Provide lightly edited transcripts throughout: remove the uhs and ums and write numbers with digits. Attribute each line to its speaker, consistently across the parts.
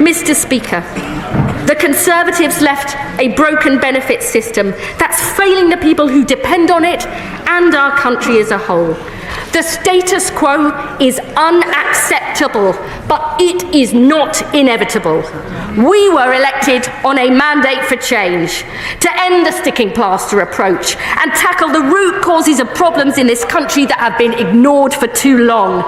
Speaker 1: Mr. Speaker, the Conservatives left a broken benefit system that's failing the people who depend on it and our country as a whole. The status quo is unacceptable, but it is not inevitable. We were elected on a mandate for change, to end the sticking plaster approach and tackle the root causes of problems in this country that have been ignored for too long.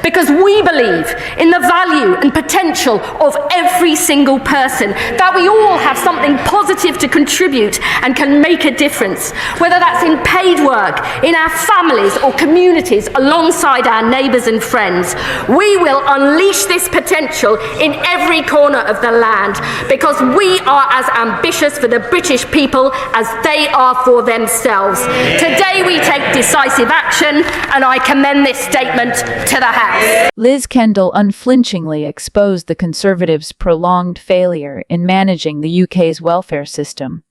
Speaker 1: Because we believe in the value and potential of every single person, that we all have something positive to contribute and can make a difference, whether that's in paid work, in our families or communities, alongside our neighbours and friends. We will unleash this potential in every corner of the land, because we are as ambitious for the British people as they are for themselves. Today we take decisive action, and I commend this statement to the House.
Speaker 2: Liz Kendall unflinchingly exposed the Conservatives' prolonged failure in managing the UK's welfare system.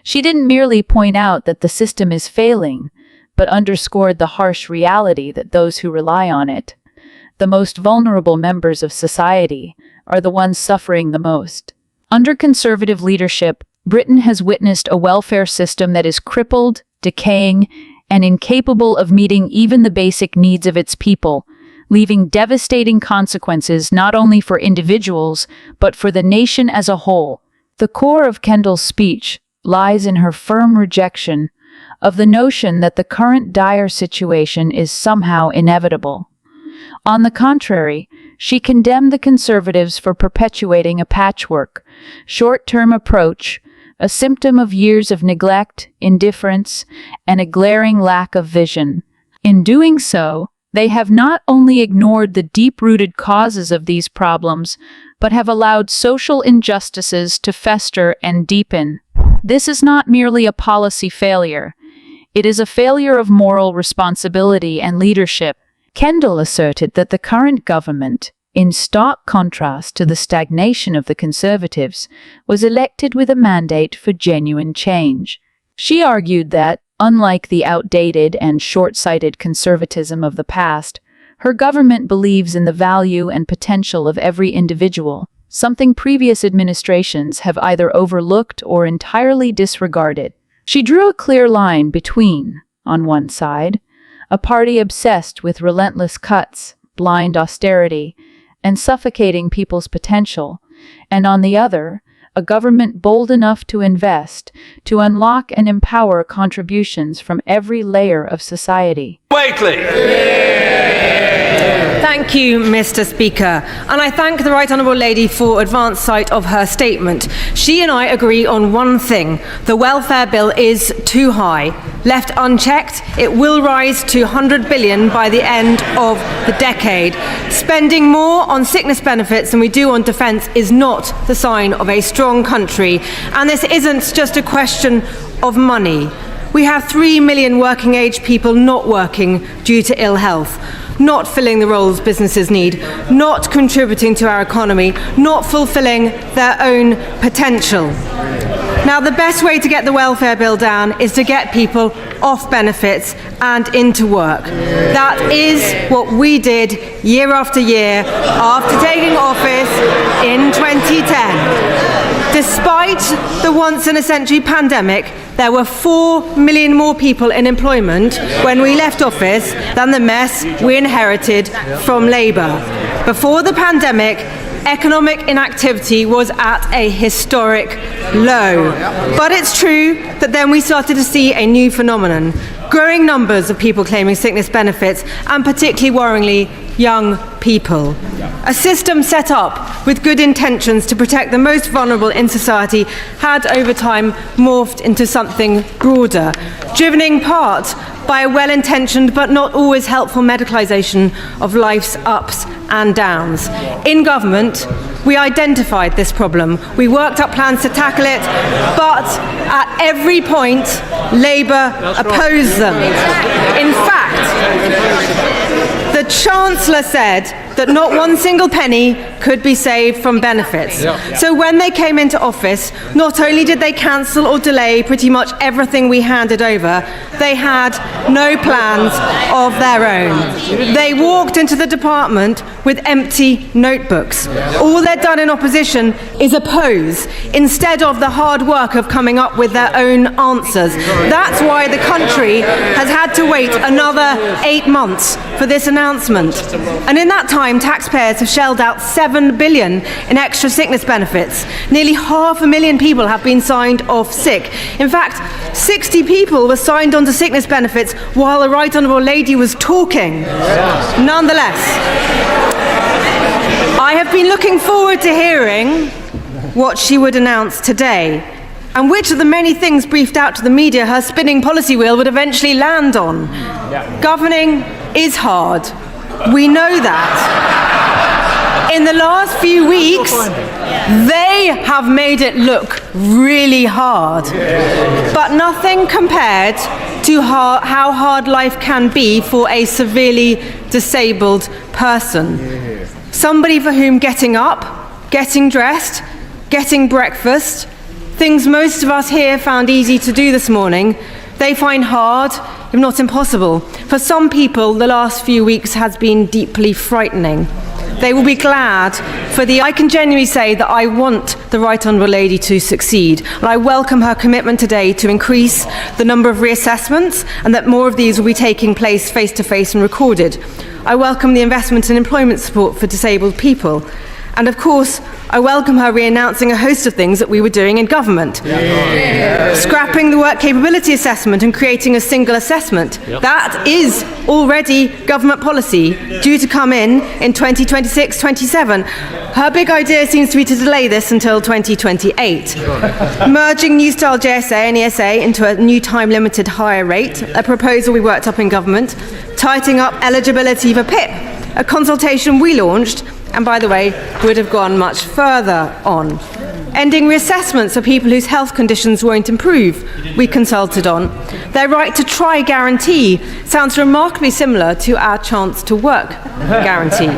Speaker 2: She didn't merely point out that the system is failing, but underscored the harsh reality that those who rely on it, the most vulnerable members of society, are the ones suffering the most. Under Conservative leadership, Britain has witnessed a welfare system that is crippled, decaying, and incapable of meeting even the basic needs of its people, leaving devastating consequences not only for individuals, but for the nation as a whole. The core of Kendall's speech lies in her firm rejection of the notion that the current dire situation is somehow inevitable. On the contrary, she condemned the Conservatives for perpetuating a patchwork, short-term approach, a symptom of years of neglect, indifference, and a glaring lack of vision. In doing so, they have not only ignored the deep-rooted causes of these problems, but have allowed social injustices to fester and deepen. This is not merely a policy failure. It is a failure of moral responsibility and leadership. Kendall asserted that the current government, in stark contrast to the stagnation of the Conservatives, was elected with a mandate for genuine change. She argued that, unlike the outdated and short-sighted conservatism of the past, her government believes in the value and potential of every individual, something previous administrations have either overlooked or entirely disregarded. She drew a clear line between, on one side, a party obsessed with relentless cuts, blind austerity, and suffocating people's potential, and on the other, a government bold enough to invest, to unlock and empower contributions from every layer of society.
Speaker 3: Thank you, Mr. Speaker, and I thank the Right Honourable Lady for advance sight of her statement. She and I agree on one thing: the welfare bill is too high. Left unchecked, it will rise to 100 billion by the end of the decade. Spending more on sickness benefits than we do on defence is not the sign of a strong country, and this isn't just a question of money. We have 3 million working-age people not working due to ill health, not filling the roles businesses need, not contributing to our economy, not fulfilling their own potential. Now, the best way to get the welfare bill down is to get people off benefits and into work. That is what we did year after year after taking office in 2010. Despite the once-in-a-century pandemic, there were 4 million more people in employment when we left office than the mess we inherited from Labour. Before the pandemic, economic inactivity was at a historic low. But it's true that then we started to see a new phenomenon: growing numbers of people claiming sickness benefits, and particularly worryingly, young people. A system set up with good intentions to protect the most vulnerable in society had over time morphed into something broader, driven in part by a well-intentioned but not always helpful medicalisation of life's ups and downs. In government, we identified this problem. We worked up plans to tackle it, but at every point, Labour opposed them. In fact, the Chancellor said that that not one single penny could be saved from benefits. So when they came into office, not only did they cancel or delay pretty much everything we handed over, they had no plans of their own. They walked into the department with empty notebooks. All they'd done in opposition is oppose, instead of the hard work of coming up with their own answers. That's why the country has had to wait another 8 months for this announcement. And in that time, taxpayers have shelled out $7 billion in extra sickness benefits. Nearly 500,000 people have been signed off sick. In fact, 60 people were signed onto sickness benefits while the Right Honourable Lady was talking. Nonetheless, I have been looking forward to hearing what she would announce today, and which of the many things briefed out to the media her spinning policy wheel would eventually land on. Governing is hard. We know that. In the last few weeks, they have made it look really hard. But nothing compared to how hard life can be for a severely disabled person. Somebody for whom getting up, getting dressed, getting breakfast, things most of us here found easy to do this morning, they find hard, if not impossible. For some people, the last few weeks has been deeply frightening. They will be glad I can genuinely say that I want the Right Honourable Lady to succeed, and I welcome her commitment today to increase the number of reassessments and that more of these will be taking place face-to-face and recorded. I welcome the investment in employment support for disabled people. And of course, I welcome her re-announcing a host of things that we were doing in government. Scrapping the work capability assessment and creating a single assessment. That is already government policy, due to come in 2026-27. Her big idea seems to be to delay this until 2028. Merging New Style JSA and ESA into a new time-limited higher rate, a proposal we worked up in government. Tightening up eligibility for PIP, a consultation we launched, and by the way, would have gone much further on. Ending reassessments for people whose health conditions won't improve, we consulted on. Their right to try guarantee sounds remarkably similar to our chance to work guarantee.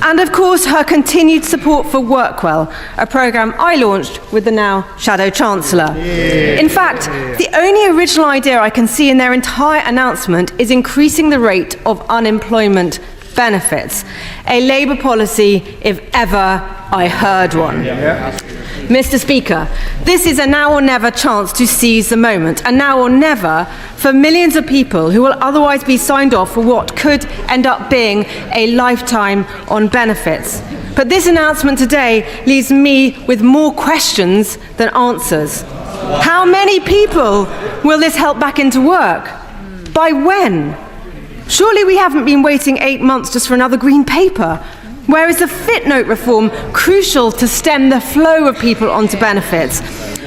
Speaker 3: And of course, her continued support for Workwell, a programme I launched with the now Shadow Chancellor. In fact, the only original idea I can see in their entire announcement is increasing the rate of unemployment benefits. A Labour policy, if ever I heard one. Mr. Speaker, this is a now or never chance to seize the moment, a now or never for millions of people who will otherwise be signed off for what could end up being a lifetime on benefits. But this announcement today leaves me with more questions than answers. How many people will this help back into work? By when? Surely we haven't been waiting 8 months just for another green paper. Where is the Fitnote reform crucial to stem the flow of people onto benefits?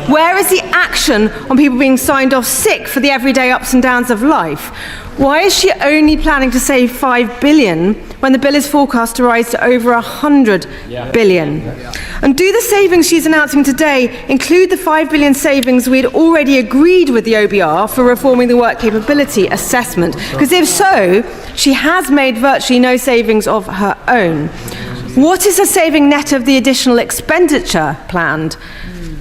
Speaker 3: Where is the action on people being signed off sick for the everyday ups and downs of life? Why is she only planning to save $5 billion when the bill is forecast to rise to over $100 billion? And do the savings she's announcing today include the $5 billion savings we had already agreed with the OBR for reforming the work capability assessment? Because if so, she has made virtually no savings of her own. What is the saving net of the additional expenditure planned?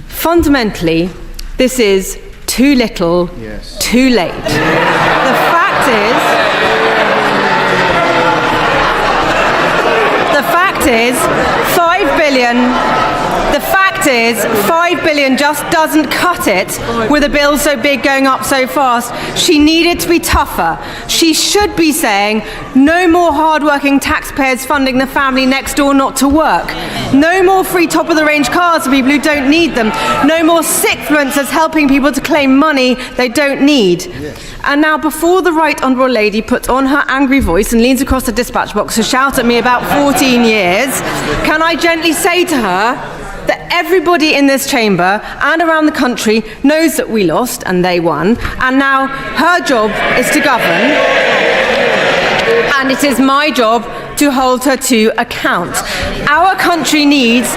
Speaker 3: Fundamentally, this is too little, too late. The fact is, $5 billion just doesn't cut it with a bill so big going up so fast. She needed to be tougher. She should be saying, no more hard-working taxpayers funding the family next door not to work. No more free top-of-the-range cars for people who don't need them. No more sickfluencers helping people to claim money they don't need. And now, before the Right Honourable Lady puts on her angry voice and leans across the dispatch box to shout at me about 14 years, can I gently say to her that everybody in this chamber and around the country knows that we lost and they won, and now her job is to govern, and it is my job to hold her to account. Our country needs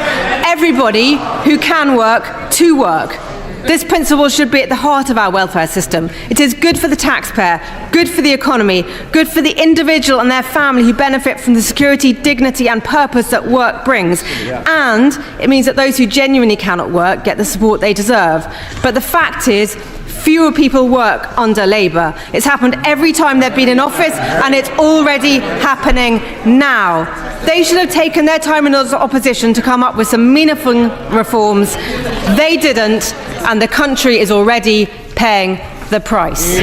Speaker 3: everybody who can work to work. This principle should be at the heart of our welfare system. It is good for the taxpayer, good for the economy, good for the individual and their family who benefit from the security, dignity and purpose that work brings. And it means that those who genuinely cannot work get the support they deserve. But the fact is, fewer people work under Labour. It's happened every time they've been in office, and it's already happening now. They should have taken their time in opposition to come up with some meaningful reforms. They didn't, and the country is already paying the price.